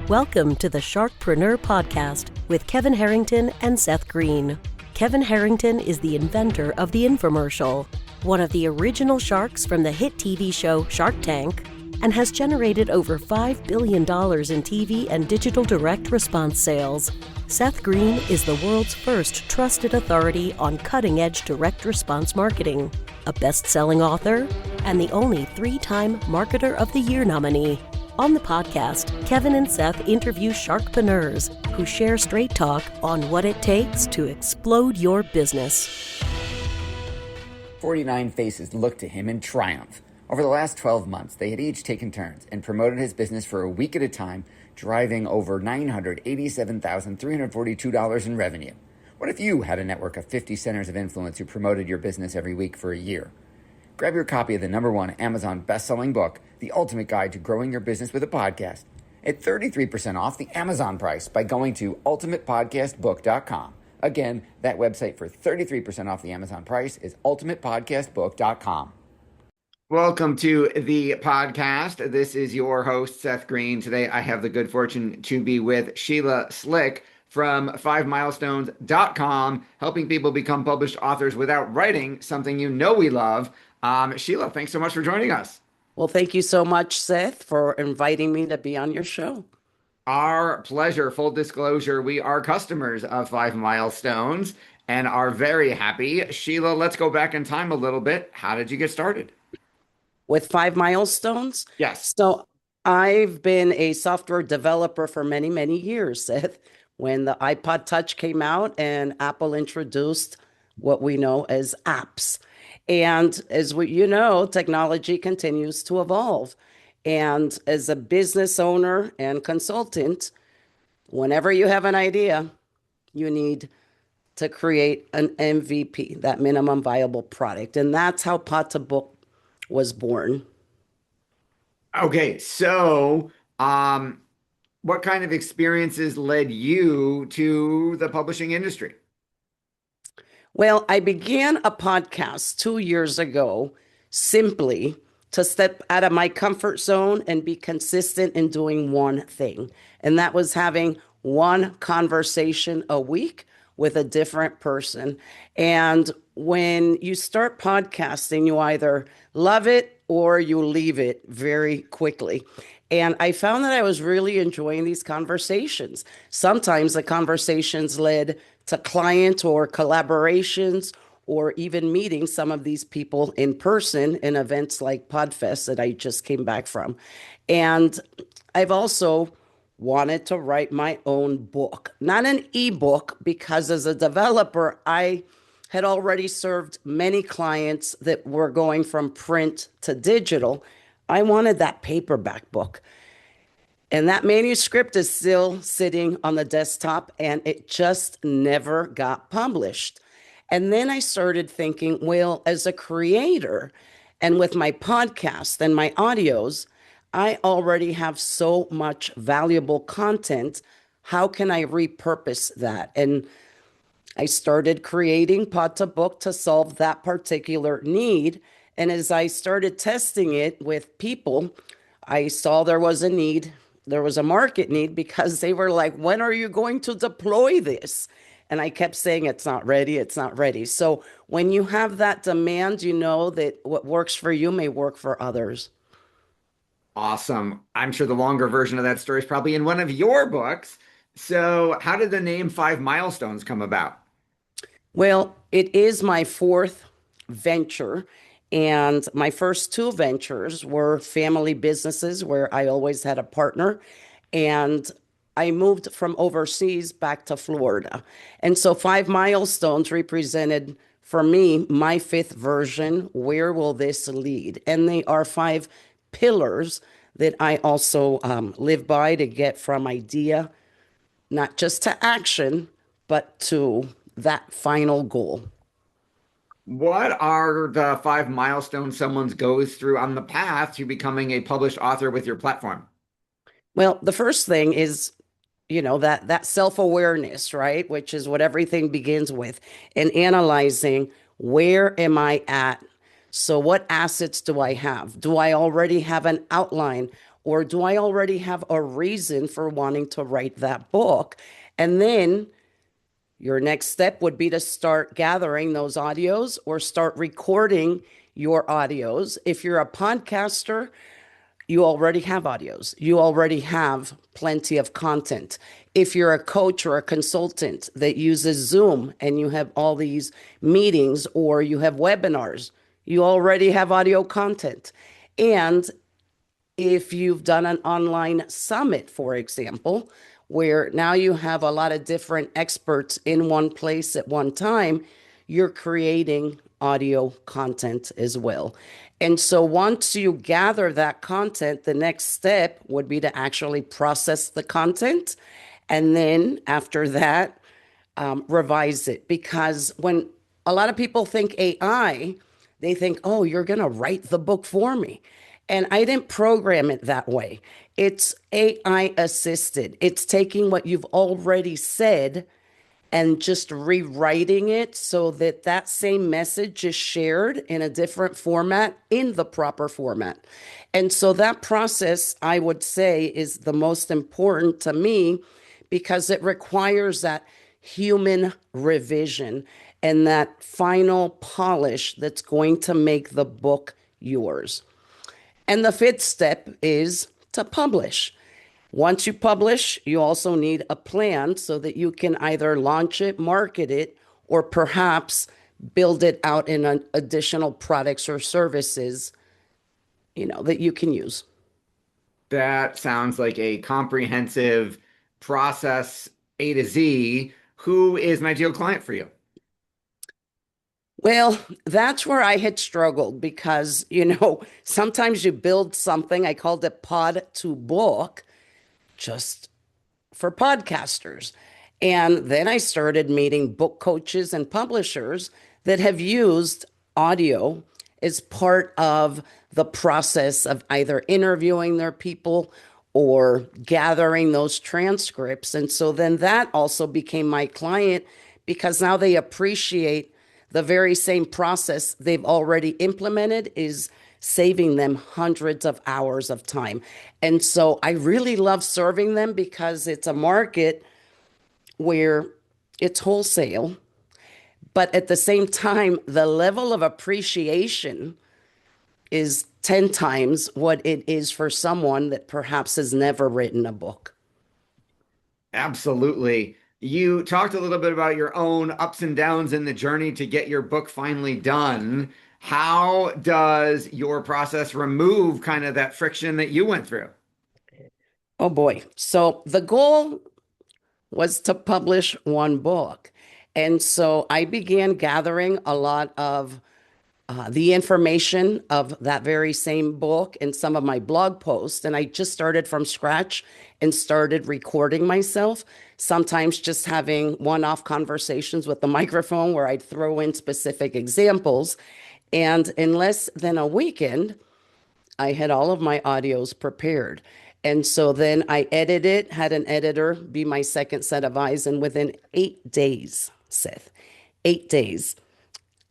Welcome to the Sharkpreneur podcast with Kevin Harrington and Seth Greene. Kevin Harrington is the inventor of the infomercial, one of the original sharks from the hit TV show Shark Tank, and has generated over $5 billion in TV and digital direct response sales. Seth Greene is the world's first trusted authority on cutting-edge direct response marketing, a best-selling author, and the only 3-time Marketer of the Year nominee. On the podcast, Kevin and Seth interview sharkpreneurs who share straight talk on what it takes to explode your business. 49 faces looked to him in triumph. Over the last 12 months, they had each taken turns and promoted his business for a week at a time, driving over $987,342 in revenue. What if you had a network of 50 centers of influence who promoted your business every week for a year? Grab your copy of the #1 Amazon best-selling book, The Ultimate Guide to Growing Your Business with a Podcast, at 33% off the Amazon price by going to ultimatepodcastbook.com. Again, that website for 33% off the Amazon price is ultimatepodcastbook.com. Welcome to the podcast. This is your host, Seth Greene. Today, I have the good fortune to be with Sheila Slick from FiveMilestones.com, helping people become published authors without writing, something you know we love. Sheila, thanks so much for joining us. Well, thank you so much, Seth, for inviting me to be on your show. Our pleasure. Full disclosure, we are customers of Five Milestones and are very happy. Sheila, let's go back in time a little bit. How did you get started? With Five Milestones? Yes. So I've been a software developer for many, many years, Seth. When the iPod Touch came out and Apple introduced what we know as apps. And as you know, technology continues to evolve. And as a business owner and consultant, whenever you have an idea, you need to create an MVP, that minimum viable product. And that's how PodToBook was born. Okay, so what kind of experiences led you to the publishing industry? Well, I began a podcast 2 years ago simply to step out of my comfort zone and be consistent in doing one thing. And that was having one conversation a week with a different person. And when you start podcasting, you either love it or you leave it very quickly. And I found that I was really enjoying these conversations. Sometimes the conversations led to client or collaborations or even meeting some of these people in person in events like PodFest that I just came back from. And I've also wanted to write my own book, not an ebook, because as a developer, I had already served many clients that were going from print to digital. I wanted that paperback book. And that manuscript is still sitting on the desktop and it just never got published. And then I started thinking, well, as a creator and with my podcast and my audios, I already have so much valuable content. How can I repurpose that? And I started creating PodToBook to solve that particular need. And as I started testing it with people, I saw there was a need. There was a market need because they were like, when are you going to deploy this? And I kept saying, it's not ready. It's not ready. So when you have that demand, you know that what works for you may work for others. Awesome. I'm sure the longer version of that story is probably in one of your books. So how did the name Five Milestones come about? Well, it is my fourth venture. And my first two ventures were family businesses where I always had a partner. And I moved from overseas back to Florida. And so Five Milestones represented for me my fifth version. Where will this lead? And they are 5 pillars that I also live by to get from idea, not just to action, but to that final goal. What are the 5 milestones someone goes through on the path to becoming a published author with your platform? Well, the first thing is, that self-awareness, right? Which is what everything begins with, and analyzing, where am I at? So what assets do I have? Do I already have an outline Or do I already have a reason for wanting to write that book? And then your next step would be to start gathering those audios or start recording your audios. If you're a podcaster, you already have audios. You already have plenty of content. If you're a coach or a consultant that uses Zoom and you have all these meetings or you have webinars, you already have audio content. And if you've done an online summit, for example, where now you have a lot of different experts in one place at one time, you're creating audio content as well. And so once you gather that content, the next step would be to actually process the content. And then after that, revise it. Because when a lot of people think AI, they think, oh, you're going to write the book for me. And I didn't program it that way. It's AI assisted. It's taking what you've already said and just rewriting it so that that same message is shared in a different format in the proper format. And so that process, I would say, is the most important to me because it requires that human revision and that final polish that's going to make the book yours. And the fifth step is to publish. Once you publish, you also need a plan so that you can either launch it, market it, or perhaps build it out in additional products or services, that you can use. That sounds like a comprehensive process, A to Z. Who is an ideal client for you? Well, that's where I had struggled because, sometimes you build something, I called it Pod to Book, just for podcasters. And then I started meeting book coaches and publishers that have used audio as part of the process of either interviewing their people or gathering those transcripts. And so then that also became my client because now they appreciate the very same process they've already implemented is saving them hundreds of hours of time. And so I really love serving them because it's a market where it's wholesale, but at the same time, the level of appreciation is 10 times what it is for someone that perhaps has never written a book. Absolutely. You talked a little bit about your own ups and downs in the journey to get your book finally done. How does your process remove kind of that friction that you went through? Oh boy. So the goal was to publish one book. And so I began gathering a lot of the information of that very same book in some of my blog posts. And I just started from scratch and started recording myself, sometimes just having one-off conversations with the microphone where I'd throw in specific examples. And in less than a weekend, I had all of my audios prepared. And so then I edited, had an editor be my second set of eyes. And within 8 days, Seth, 8 days,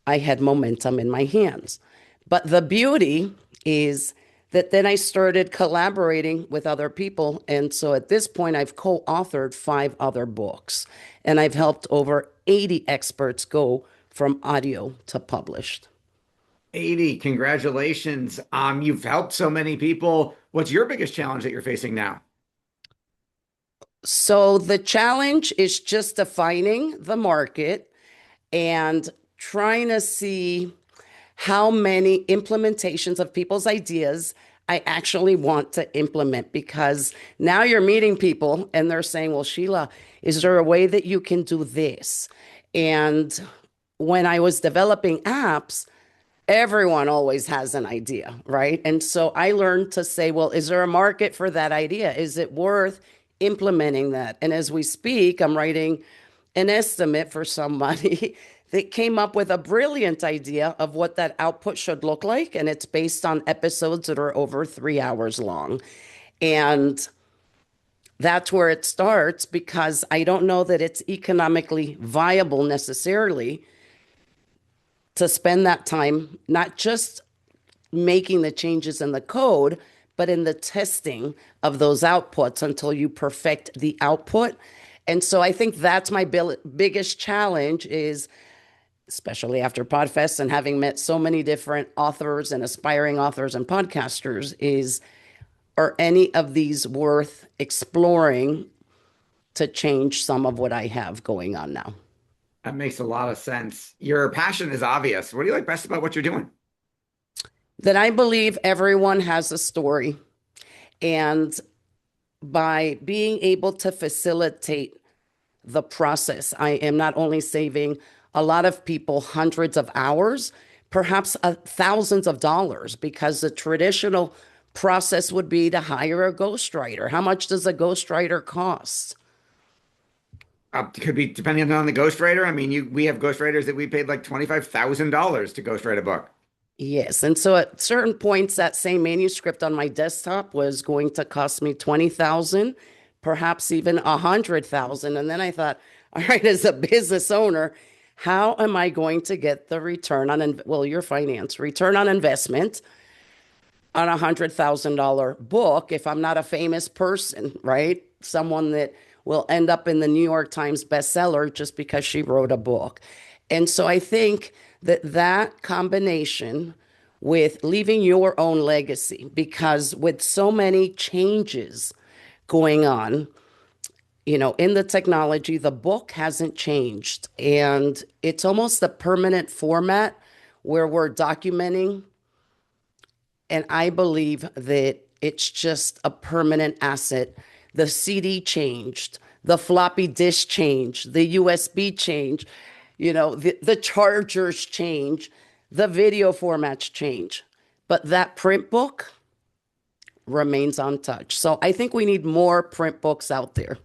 I had momentum in my hands. But the beauty is that then I started collaborating with other people. And so at this point, I've co-authored 5 other books. And I've helped over 80 experts go from audio to published. 80, congratulations. You've helped so many people. What's your biggest challenge that you're facing now? So the challenge is just defining the market and trying to see how many implementations of people's ideas I actually want to implement, because now you're meeting people and they're saying, well, Sheila, is there a way that you can do this? And when I was developing apps, everyone always has an idea, right? And so I learned to say, well, is there a market for that idea? Is it worth implementing that? And as we speak, I'm writing an estimate for somebody that came up with a brilliant idea of what that output should look like. And it's based on episodes that are over 3 hours long. And that's where it starts, because I don't know that it's economically viable necessarily to spend that time not just making the changes in the code, but in the testing of those outputs until you perfect the output. And so I think that's my biggest challenge is, especially after Podfest and having met so many different authors and aspiring authors and podcasters, is are any of these worth exploring to change some of what I have going on now? That makes a lot of sense. Your passion is obvious. What do you like best about what you're doing? That I believe everyone has a story. And by being able to facilitate the process, I am not only saving a lot of people hundreds of hours, perhaps thousands of dollars, because the traditional process would be to hire a ghostwriter. How much does a ghostwriter cost? Could be depending on the ghostwriter. I mean, we have ghostwriters that we paid like $25,000 to ghostwrite a book. Yes. And so at certain points, that same manuscript on my desktop was going to cost me 20,000, perhaps even 100,000. And then I thought, all right, as a business owner, how am I going to get the return on, your finance, return on investment on a $100,000 book if I'm not a famous person, right? Someone that will end up in the New York Times bestseller just because she wrote a book. And so I think that combination with leaving your own legacy, because with so many changes going on, in the technology, the book hasn't changed. And it's almost a permanent format where we're documenting. And I believe that it's just a permanent asset. The CD changed, the floppy disk changed, the USB changed, the chargers change, the video formats change. But that print book remains untouched. So I think we need more print books out there.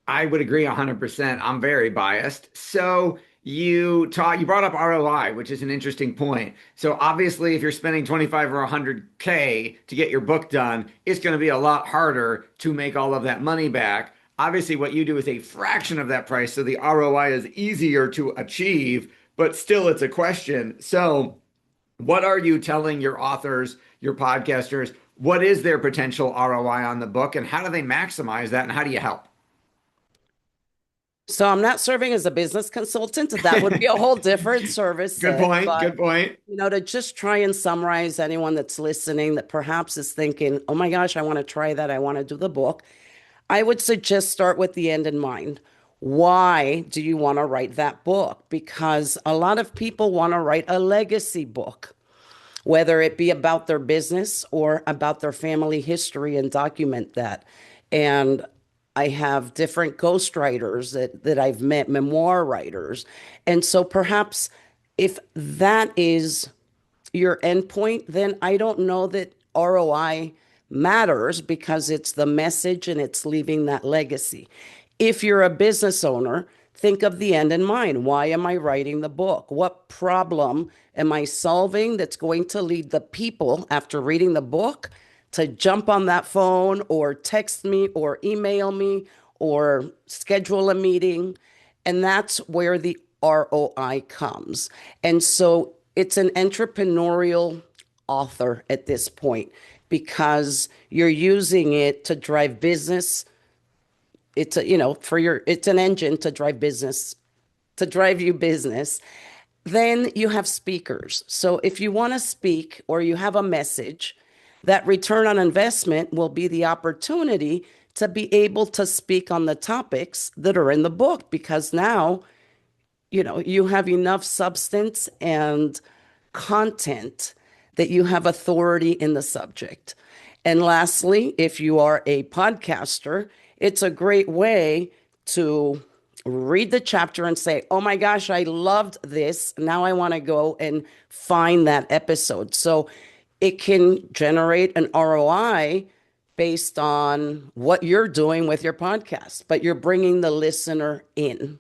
I would agree 100%. I'm very biased. So you brought up ROI, which is an interesting point. So obviously, if you're spending 25 or 100K to get your book done, it's going to be a lot harder to make all of that money back. Obviously, what you do is a fraction of that price, so the ROI is easier to achieve, but still it's a question. So what are you telling your authors, your podcasters? What is their potential ROI on the book, and how do they maximize that, and how do you help? So I'm not serving as a business consultant. That would be a whole different service. Good point. But, Good point. to just try and summarize anyone that's listening that perhaps is thinking, oh my gosh, I want to try that. I want to do the book. I would suggest start with the end in mind. Why do you want to write that book? Because a lot of people want to write a legacy book, whether it be about their business or about their family history, and document that. And I have different ghostwriters that I've met, memoir writers. And so perhaps if that is your endpoint, then I don't know that ROI matters, because it's the message and it's leaving that legacy. If you're a business owner, think of the end in mind. Why am I writing the book? What problem am I solving that's going to lead the people after reading the book to jump on that phone or text me or email me or schedule a meeting? And that's where the ROI comes. And so it's an entrepreneurial author at this point, because you're using it to drive business. It's it's an engine to drive business, to drive you business. Then you have speakers. So if you want to speak or you have a message, that return on investment will be the opportunity to be able to speak on the topics that are in the book, because now, you have enough substance and content that you have authority in the subject. And lastly, if you are a podcaster, it's a great way to read the chapter and say, oh my gosh, I loved this. Now I want to go and find that episode. So it can generate an ROI based on what you're doing with your podcast, but you're bringing the listener in.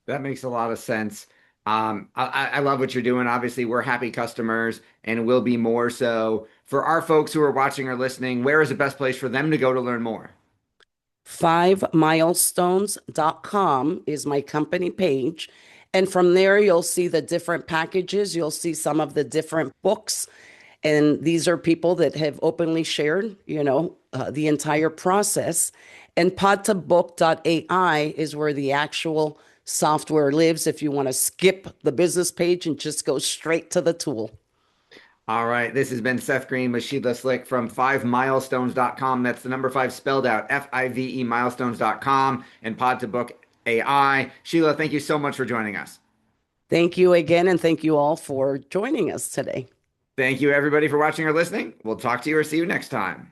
That makes a lot of sense. I love what you're doing. Obviously, we're happy customers and will be more so. For our folks who are watching or listening, where is the best place for them to go to learn more? FiveMilestones.com is my company page. And from there, you'll see the different packages. You'll see some of the different books. And these are people that have openly shared, the entire process. And PodToBook.ai is where the actual software lives if you want to skip the business page and just go straight to the tool. All right. This has been Seth Greene with Sheila Slick from 5milestones.com. That's the number 5 spelled out, FIVE milestones.com, and PodToBook.ai. Sheila, thank you so much for joining us. Thank you again, and thank you all for joining us today. Thank you, everybody, for watching or listening. We'll talk to you or see you next time.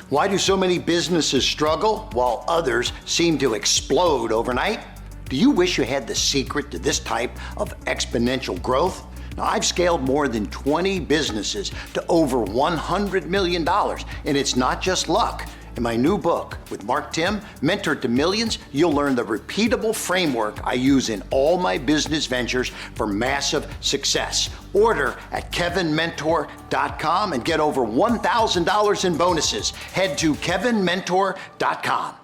Why do so many businesses struggle while others seem to explode overnight? Do you wish you had the secret to this type of exponential growth? Now, I've scaled more than 20 businesses to over $100 million, and it's not just luck. In my new book with Mark Tim, Mentor to Millions, you'll learn the repeatable framework I use in all my business ventures for massive success. Order at kevinmentor.com and get over $1,000 in bonuses. Head to kevinmentor.com.